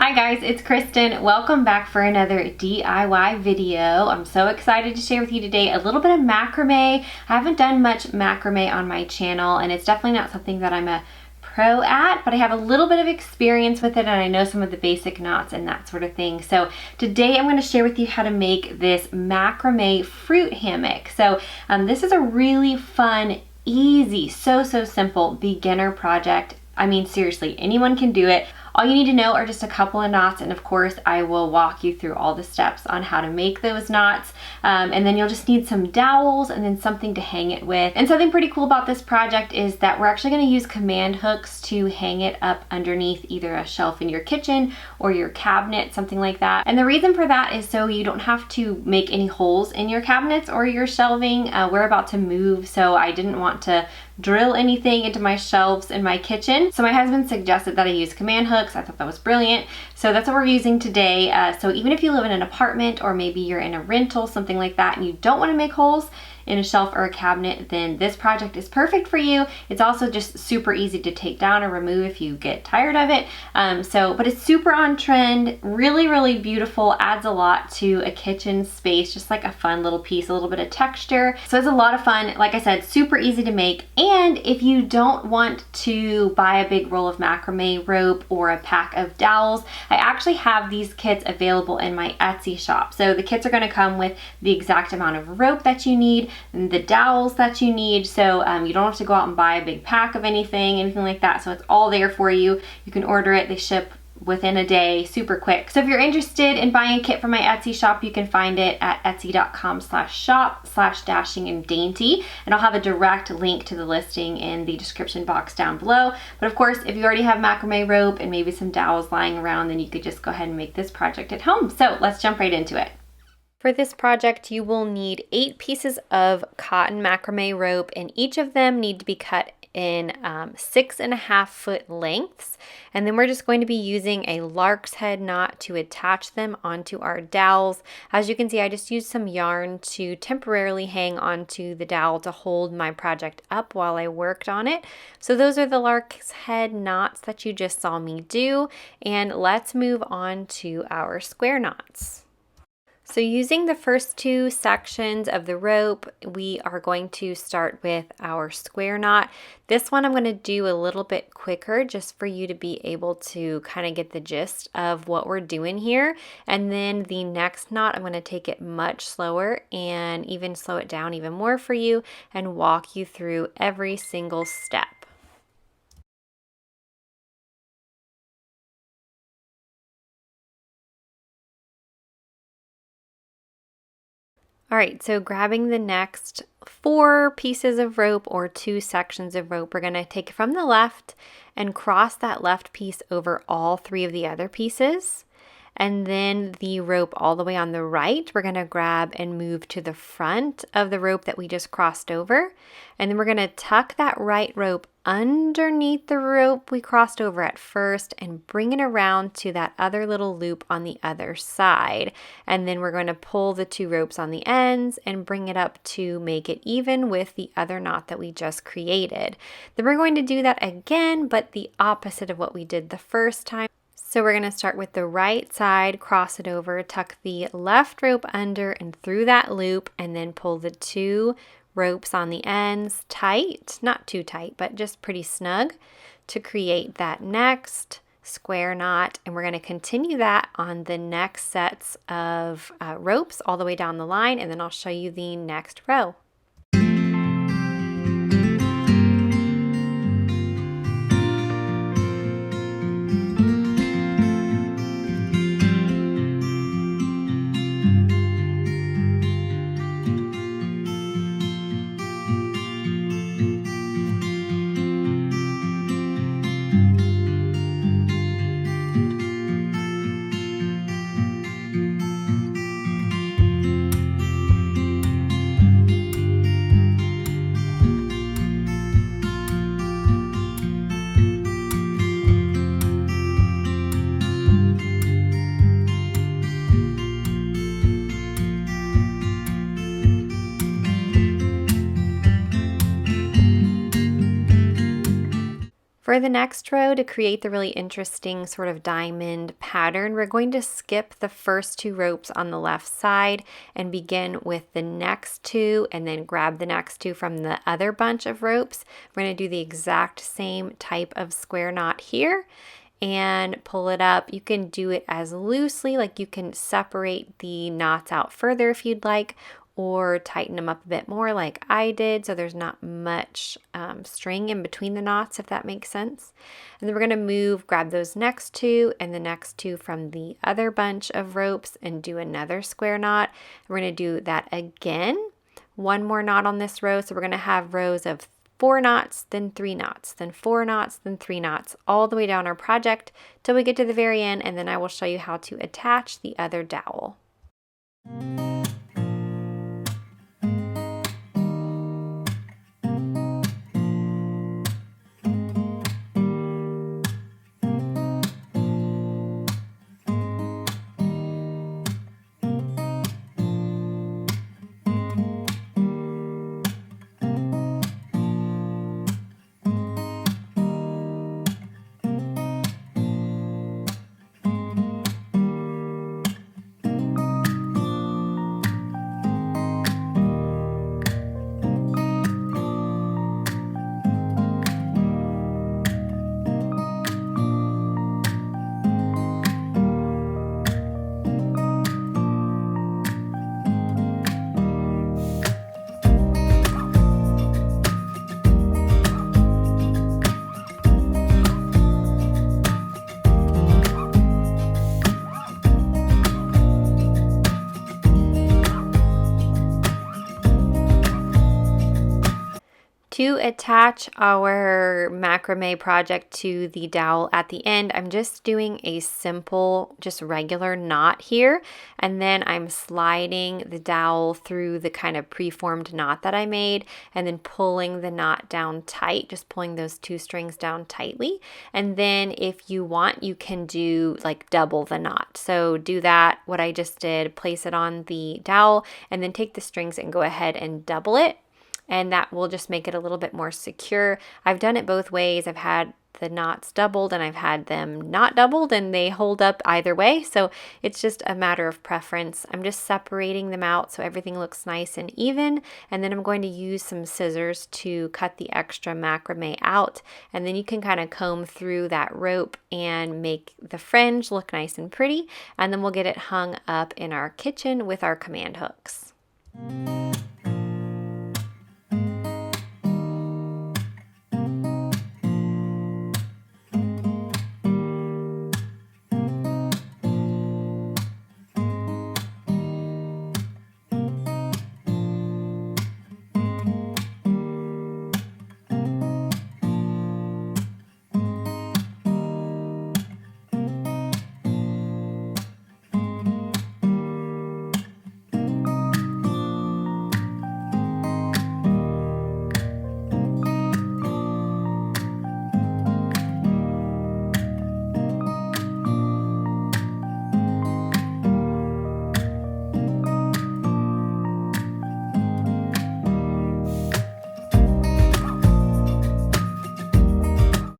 Hi guys, it's Kristen. Welcome back for another DIY video. I'm so excited to share with you today a little bit of macrame. I haven't done much macrame on my channel, and it's definitely not something that I'm a pro at, but I have a little bit of experience with it and I know some of the basic knots and that sort of thing. So today I'm going to share with you how to make this macrame fruit hammock. So this is a really fun, easy, so simple beginner project. I mean, seriously, anyone can do it. All you need to know are just a couple of knots, and of course I will walk you through all the steps on how to make those knots. And then you'll just need some dowels and then something to hang it with. And something pretty cool about this project is that we're actually going to use command hooks to hang it up underneath either a shelf in your kitchen or your cabinet, something like that. And the reason for that is so you don't have to make any holes in your cabinets or your shelving. We're about to move, so I didn't want to drill anything into my shelves in my kitchen. So my husband suggested that I use command hooks. I thought that was brilliant. So that's what we're using today. So even if you live in an apartment or maybe you're in a rental, something like that, and you don't want to make holes in a shelf or a cabinet, then this project is perfect for you. It's also just super easy to take down or remove if you get tired of it. But it's super on trend, really beautiful, adds a lot to a kitchen space, just like a fun little piece, a little bit of texture. So it's a lot of fun. Like I said, super easy to make. And if you don't want to buy a big roll of macrame rope or a pack of dowels, I actually have these kits available in my Etsy shop. So the kits are going to come with the exact amount of rope that you need and the dowels that you need. So you don't have to go out and buy a big pack of anything like that. So it's all there for you. You can order it. They ship within a day, super quick. So if you're interested in buying a kit from my Etsy shop, you can find it at etsy.com/shop/dashinganddainty, and I'll have a direct link to the listing in the description box down below. But of course, if you already have macrame rope and maybe some dowels lying around, then you could just go ahead and make this project at home. So let's jump right into it. For this project, you will need 8 pieces of cotton macrame rope, and each of them need to be cut in 6.5 foot lengths. And then we're just going to be using a lark's head knot to attach them onto our dowels. As you can see, I just used some yarn to temporarily hang onto the dowel to hold my project up while I worked on it. So those are the lark's head knots that you just saw me do. And let's move on to our square knots. So using the first 2 sections of the rope, we are going to start with our square knot. This one I'm going to do a little bit quicker just for you to be able to kind of get the gist of what we're doing here. And then the next knot, I'm going to take it much slower and even slow it down even more for you and walk you through every single step. All right, so grabbing the next 4 pieces of rope or 2 sections of rope, we're going to take it from the left and cross that left piece over all 3 of the other pieces. And then the rope all the way on the right, we're going to grab and move to the front of the rope that we just crossed over. And then we're going to tuck that right rope underneath the rope we crossed over at first and bring it around to that other little loop on the other side. And then we're going to pull the 2 ropes on the ends and bring it up to make it even with the other knot that we just created. Then we're going to do that again, but the opposite of what we did the first time. So we're going to start with the right side, cross it over, tuck the left rope under and through that loop, and then pull the 2 ropes on the ends tight, not too tight, but just pretty snug to create that next square knot. And we're going to continue that on the next sets of ropes all the way down the line, and then I'll show you the next row. For the next row, to create the really interesting sort of diamond pattern, we're going to skip the first 2 ropes on the left side and begin with the next 2 and then grab the next 2 from the other bunch of ropes. We're going to do the exact same type of square knot here and pull it up. You can do it as loosely, like you can separate the knots out further if you'd like, or tighten them up a bit more like I did, so there's not much string in between the knots, if that makes sense. And then we're going to grab those next 2 and the next 2 from the other bunch of ropes and do another square knot. We're going to do that again, 1 more knot on this row, so we're going to have rows of 4 knots, then 3 knots, then 4 knots, then 3 knots, all the way down our project till we get to the very end, and then I will show you how to attach the other dowel. To attach our macrame project to the dowel at the end, I'm just doing a simple, just regular knot here, and then I'm sliding the dowel through the kind of preformed knot that I made, and then pulling the knot down tight, just pulling those 2 strings down tightly. And then if you want, you can do like double the knot. So do that, what I just did, place it on the dowel, and then take the strings and go ahead and double it. And that will just make it a little bit more secure. I've done it both ways. I've had the knots doubled and I've had them not doubled, and they hold up either way. So it's just a matter of preference. I'm just separating them out so everything looks nice and even. And then I'm going to use some scissors to cut the extra macrame out. And then you can kind of comb through that rope and make the fringe look nice and pretty. And then we'll get it hung up in our kitchen with our command hooks.